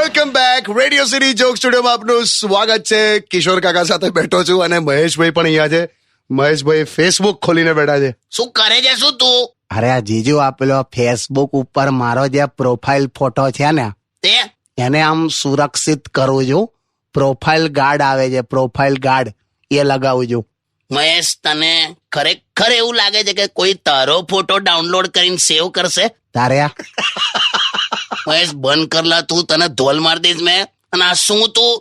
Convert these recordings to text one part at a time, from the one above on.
Welcome back. Radio city joke સ્ટુડિયોમાં આપનું સ્વાગત છે. કિશોર કાકા સાથે બેઠો છું અને મહેશભાઈ પણ અહીંયા છે. મહેશભાઈ ફેસબુક ખોલીને બેઠા છે. શું કરે છે શું તું? અરે આ જીજુ આપેલો ફેસબુક ઉપર મારો જે પ્રોફાઇલ ફોટો છે ને તે એને આમ સુરક્ષિત કરું છું. પ્રોફાઇલ ગાર્ડ આવે છે, પ્રોફાઇલ ગાર્ડ એ લગાવું છું. મહેશ, તને ખરેખર એવું લાગે છે કે કોઈ તારો ફોટો ડાઉનલોડ કરીને સેવ કરશે? તારે આ મહેશ, બંધ કરલા તું, તને ધોલ માર દઈશ મેં. અને આ શું તું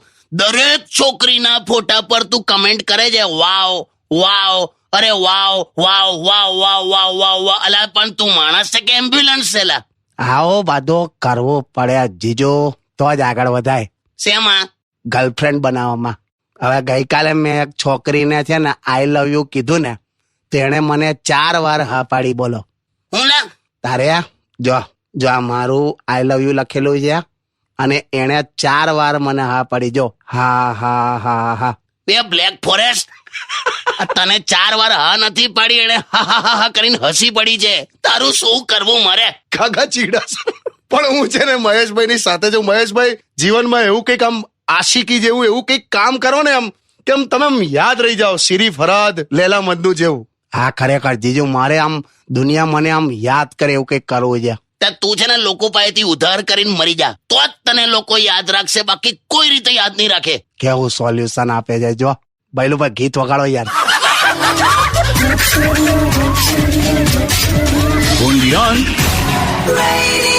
દરેક છોકરીના ફોટા પર તું કમેન્ટ કરે છે વાવ વાવ, અરે વાવ વાવ વાવ વાવ વાવ વાવ વાવ. અલા પણ તું માણસ છે કે એમ્બ્યુલન્સ છે લા? આવો બધો કરવો પડે જીજો, તો જ આગળ વધાય શેમાં? ગર્લફ્રેન્ડ બનાવવામાં. હવે ગઈકાલે મેં એક છોકરીને છે ને આઈ લવ યુ કીધું ને, તેણે મને 4 વાર હા પાડી. બોલો હું લા? તારે આ જો આ મારું આઈ લવ યુ લખેલું છે અને એણે 4 વાર મને હા પાડી. જો હા હા હા હા. બે બ્લેક ફોરેસ્ટ, તને 4 વાર હા નથી પાડી, એને હા હા હા હા કરીને હસી પડી છે. તારું શું કરવું મારે? કાકા ચીડાશ. પણ હું છે ને મહેશભાઈની સાથે છું. મહેશભાઈ, જીવનમાં એવું કંઈક આમ આશિકી જેવું એવું કંઈક કામ કરો ને આમ કેમ તમે આમ યાદ રહી જાઓ. શિરી ફરાદ, લેલા મજનુ જેવું. હા ખરેખર જીજુ, મારે આમ દુનિયા મને આમ યાદ કરે એવું કંઈક કરવું છે. તું છે ને લોકો પાસેથી ઉધાર કરીને મરી જા, તો જ તને લોકો યાદ રાખશે, બાકી કોઈ રીતે યાદ નહીં રાખે. કેવું સોલ્યુશન આપે છે. જો બૈલું ભાઈ ગીત વગાડો યાર. Radio